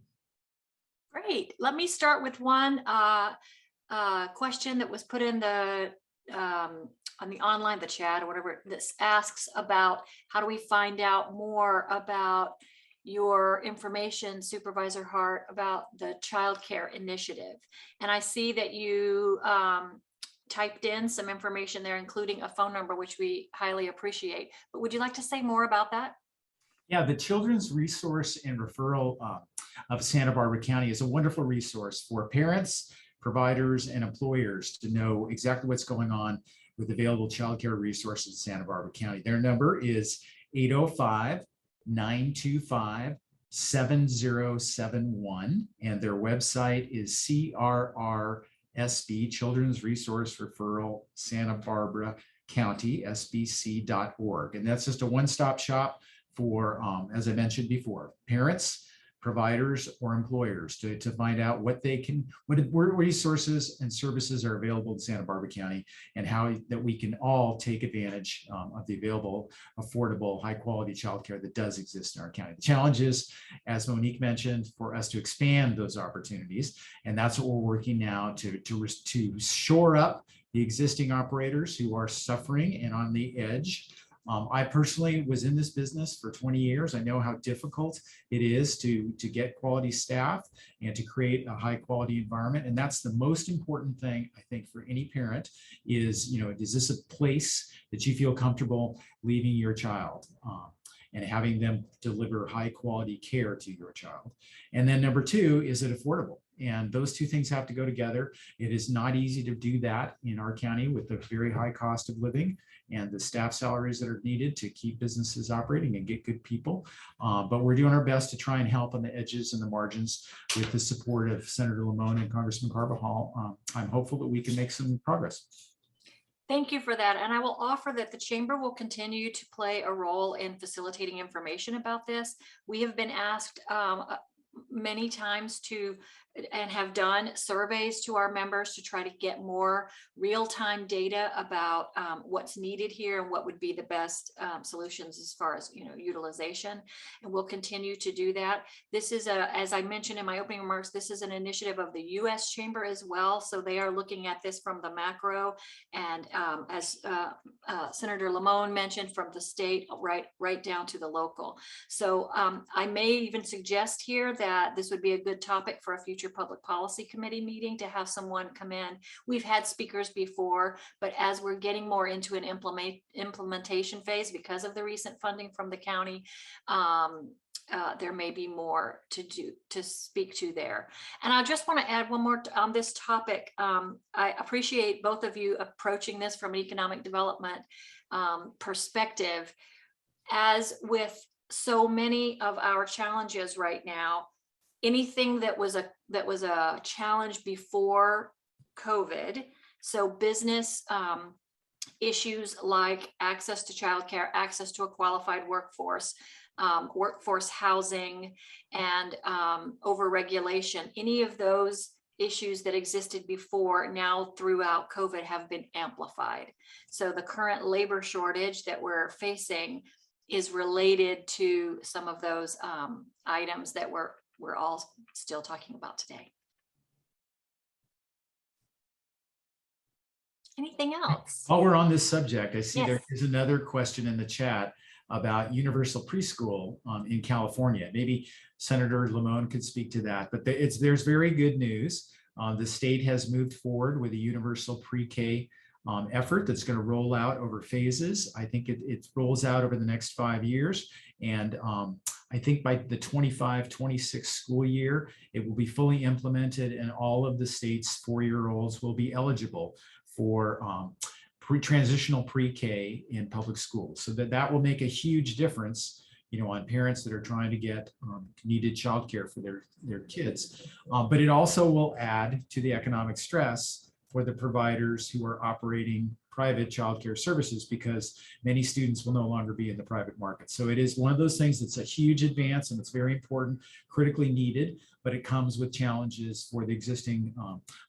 Great. Let me start with one question that was put in the on the online, the chat or whatever. This asks about how do we find out more about your information, Supervisor Hart, about the child care initiative. And I see that you typed in some information there, including a phone number, which we highly appreciate. But would you like to say more about that? Yeah, the Children's Resource and Referral of Santa Barbara County is a wonderful resource for parents, providers, and employers to know exactly what's going on with available childcare resources in Santa Barbara County. Their number is 805-925-7071, and their website is CRRSB, Children's Resource Referral Santa Barbara County, SBC.org. And that's just a one-stop shop for, as I mentioned before, parents, providers, or employers to find out what they can, what resources and services are available in Santa Barbara County, and how that we can all take advantage of the available, affordable, high-quality childcare that does exist in our county. The challenge is, as Monique mentioned, for us to expand those opportunities, and that's what we're working now to shore up the existing operators who are suffering and on the edge. I personally was in this business for 20 years. I know how difficult it is to get quality staff and to create a high quality environment. And that's the most important thing, I think, for any parent is, is this a place that you feel comfortable leaving your child? and having them deliver high quality care to your child. And then number two, is it affordable? And those two things have to go together. It is not easy to do that in our county with the very high cost of living and the staff salaries that are needed to keep businesses operating and get good people. But we're doing our best to try and help on the edges and the margins with the support of Senator Limon and Congressman Carbajal. I'm hopeful that we can make some progress. Thank you for that. And I will offer that the chamber will continue to play a role in facilitating information about this. We have been asked many times to and have done surveys to our members to try to get more real-time data about what's needed here and what would be the best solutions as far as utilization, and we'll continue to do that. This is as I mentioned in my opening remarks, this is an initiative of the U.S. Chamber as well, so they are looking at this from the macro, and as Senator Limon mentioned, from the state right down to the local. So I may even suggest here that this would be a good topic for a future public policy committee meeting to have someone come in. We've had speakers before, but as we're getting more into an implementation phase because of the recent funding from the county, there may be more to speak to there. And I just want to add one more on this topic. I appreciate both of you approaching this from an economic development perspective. As with so many of our challenges right now, anything that was a challenge before COVID, so business issues like access to childcare, access to a qualified workforce, workforce housing, and overregulation, any of those issues that existed before now throughout COVID have been amplified. So the current labor shortage that we're facing is related to some of those items that we're all still talking about today. Anything else? While we're on this subject, I see Yes. There is another question in the chat about universal preschool in California. Maybe Senator Limon could speak to that, but there's very good news. The state has moved forward with a universal pre-K effort that's going to roll out over phases. I think it rolls out over the next 5 years. And I think by the 25-26 school year, it will be fully implemented and all of the state's 4-year-olds will be eligible for transitional pre-K in public schools. So that will make a huge difference, on parents that are trying to get needed childcare for their kids. But it also will add to the economic stress for the providers who are operating private childcare services, because many students will no longer be in the private market. So it is one of those things that's a huge advance and it's very important, critically needed, but it comes with challenges for the existing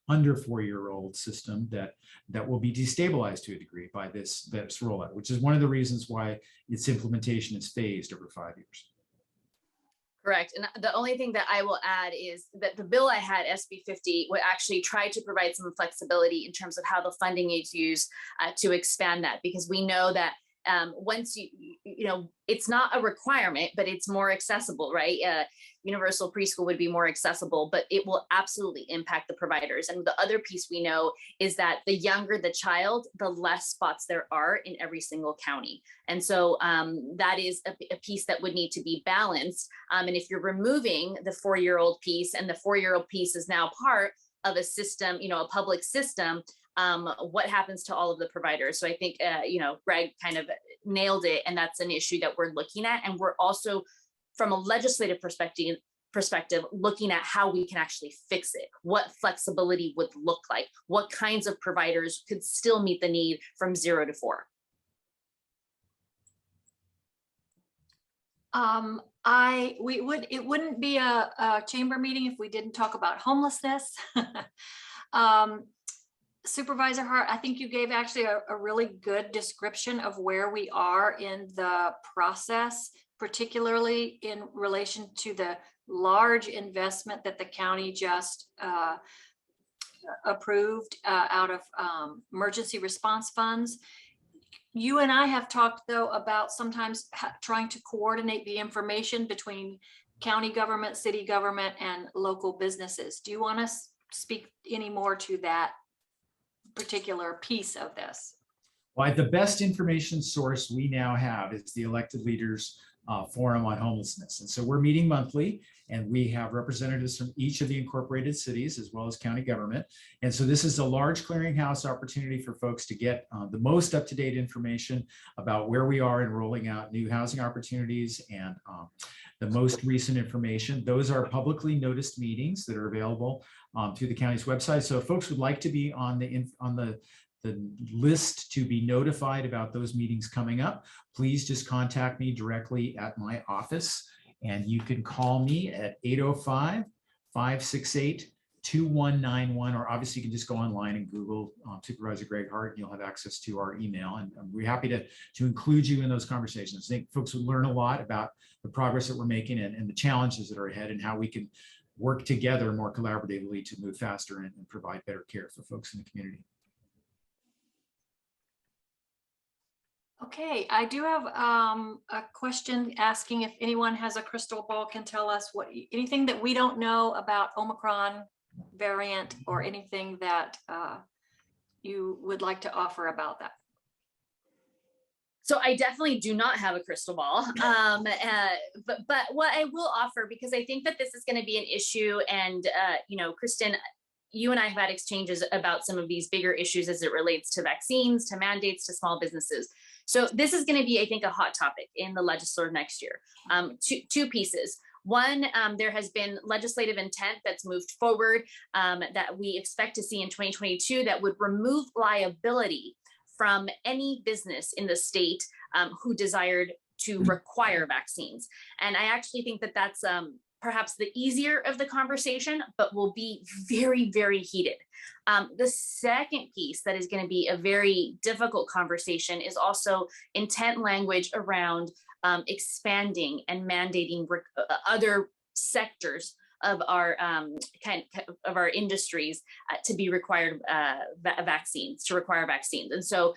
under 4-year-old system that will be destabilized to a degree by this rollout, which is one of the reasons why its implementation is phased over 5 years. Correct. And the only thing that I will add is that the bill I had, SB 50, would actually try to provide some flexibility in terms of how the funding is used to expand that, because we know that once it's not a requirement, but it's more accessible, right? Universal preschool would be more accessible, but it will absolutely impact the providers. And the other piece we know is that the younger the child, the less spots there are in every single county. And so that is a piece that would need to be balanced. And if you're removing the 4-year-old piece, and the 4-year-old piece is now part of a system, a public system, what happens to all of the providers? So I think, Gregg kind of nailed it. And that's an issue that we're looking at. And we're also, from a legislative perspective, looking at how we can actually fix it, what flexibility would look like, what kinds of providers could still meet the need from 0 to 4. It wouldn't be a chamber meeting if we didn't talk about homelessness. Supervisor Hart, I think you gave actually a really good description of where we are in the process, particularly in relation to the large investment that the county just approved out of emergency response funds. You and I have talked, though, about sometimes trying to coordinate the information between county government, city government, and local businesses. Do you want to speak any more to that particular piece of this? Well, the best information source we now have is the Elected Leaders Forum on Homelessness. And so we're meeting monthly, and we have representatives from each of the incorporated cities as well as county government. And so this is a large clearinghouse opportunity for folks to get the most up-to-date information about where we are in rolling out new housing opportunities and the most recent information. Those are publicly noticed meetings that are available through the county's website. So if folks would like to be on the list to be notified about those meetings coming up, please just contact me directly at my office. And you can call me at 805-568-2191, or obviously you can just go online and Google Supervisor Gregg Hart, and you'll have access to our email. And we're happy to include you in those conversations. I think folks would learn a lot about the progress that we're making and the challenges that are ahead, and how we can work together more collaboratively to move faster and provide better care for folks in the community. Okay, I do have a question asking if anyone has a crystal ball, can tell us anything that we don't know about Omicron variant, or anything that you would like to offer about that. So I definitely do not have a crystal ball, but what I will offer, because I think that this is going to be an issue, and Kristen, you and I have had exchanges about some of these bigger issues as it relates to vaccines, to mandates, to small businesses. So this is going to be, I think, a hot topic in the legislature next year. Two pieces. One, there has been legislative intent that's moved forward that we expect to see in 2022 that would remove liability from any business in the state who desired to require vaccines. And I actually think that that's perhaps the easier of the conversation, but will be very, very heated. The second piece that is going to be a very difficult conversation is also intent language around expanding and mandating other sectors of our industries to be required vaccines, to require vaccines. And so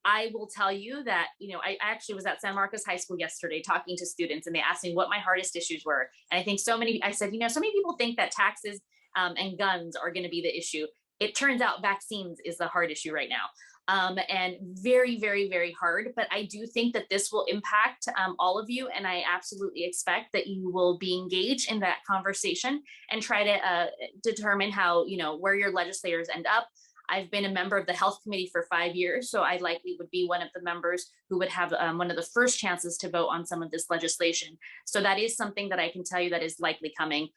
I will tell you that, I actually was at San Marcos High School yesterday talking to students, and they asked me what my hardest issues were. And I think I said, so many people think that taxes and guns are going to be the issue. It turns out vaccines is the hard issue right now. And very, very, very hard. But I do think that this will impact all of you. And I absolutely expect that you will be engaged in that conversation and try to determine how, where your legislators end up. I've been a member of the Health Committee for 5 years, so I likely would be one of the members who would have one of the first chances to vote on some of this legislation. So that is something that I can tell you that is likely coming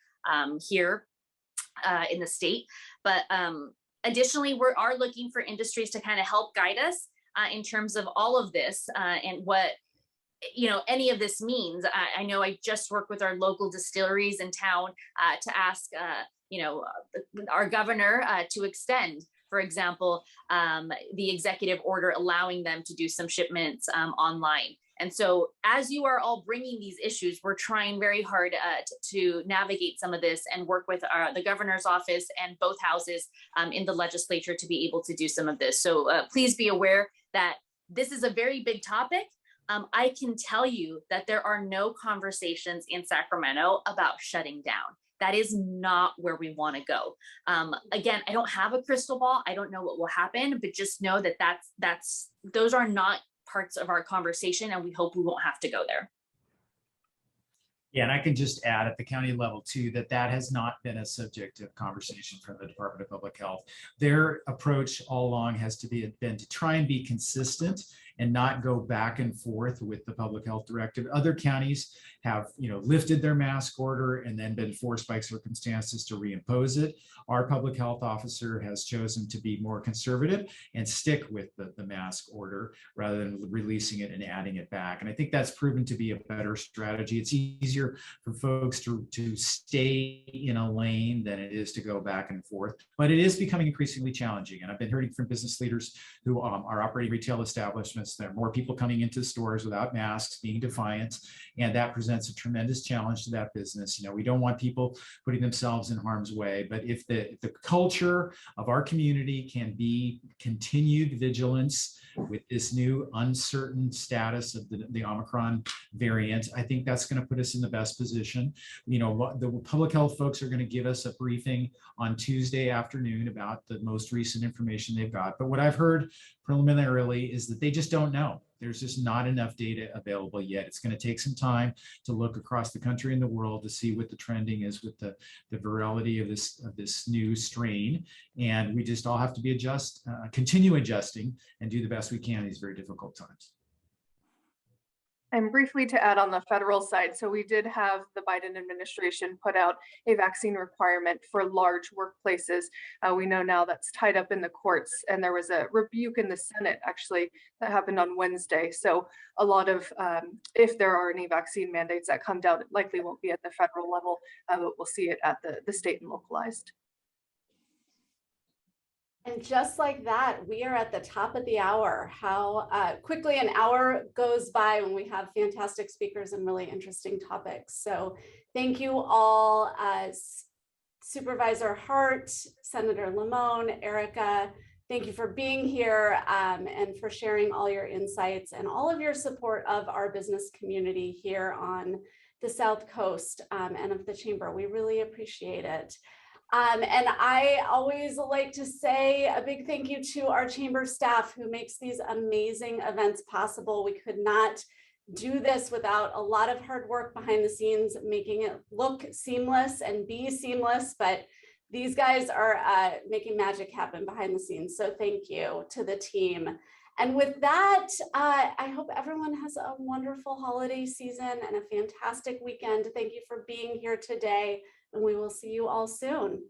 here in the state. But additionally, we are looking for industries to kind of help guide us in terms of all of this and what any of this means. I know I just worked with our local distilleries in town to ask our governor to extend, for example, the executive order allowing them to do some shipments online. And so as you are all bringing these issues, we're trying very hard to navigate some of this and work with the governor's office and both houses in the legislature to be able to do some of this. So please be aware that this is a very big topic. I can tell you that there are no conversations in Sacramento about shutting down. That is not where we want to go. Again, I don't have a crystal ball. I don't know what will happen, but just know that those are not parts of our conversation, and we hope we won't have to go there. Yeah, and I can just add at the county level too, that has not been a subject of conversation from the Department of Public Health. Their approach all along has been to try and be consistent and not go back and forth with the public health directive. Other counties have, lifted their mask order and then been forced by circumstances to reimpose it. Our public health officer has chosen to be more conservative and stick with the mask order rather than releasing it and adding it back. And I think that's proven to be a better strategy. It's easier for folks to stay in a lane than it is to go back and forth, but it is becoming increasingly challenging. And I've been hearing from business leaders who are operating retail establishments business. There are more people coming into stores without masks, being defiant, and that presents a tremendous challenge to that business. We don't want people putting themselves in harm's way, but if the culture of our community can be continued vigilance with this new uncertain status of the Omicron variant, I think that's going to put us in the best position. The public health folks are going to give us a briefing on Tuesday afternoon about the most recent information they've got. But what I've heard preliminarily is that they just don't know. There's just not enough data available yet. It's going to take some time to look across the country and the world to see what the trending is with the virality of this new strain. And we just all have to continue adjusting and do the best we can in these very difficult times. And briefly to add on the federal side, so we did have the Biden administration put out a vaccine requirement for large workplaces. We know now that's tied up in the courts, and there was a rebuke in the Senate actually that happened on Wednesday. So a lot of, if there are any vaccine mandates that come down, it likely won't be at the federal level, but we'll see it at the state and localized. And just like that, we are at the top of the hour. How quickly an hour goes by when we have fantastic speakers and really interesting topics. So thank you all, Supervisor Hart, Senator Limon, Erica. Thank you for being here and for sharing all your insights and all of your support of our business community here on the South Coast and of the Chamber. We really appreciate it. And I always like to say a big thank you to our chamber staff who makes these amazing events possible. We could not do this without a lot of hard work behind the scenes, making it look seamless and be seamless, but these guys are making magic happen behind the scenes. So thank you to the team. And with that, I hope everyone has a wonderful holiday season and a fantastic weekend. Thank you for being here today, and we will see you all soon.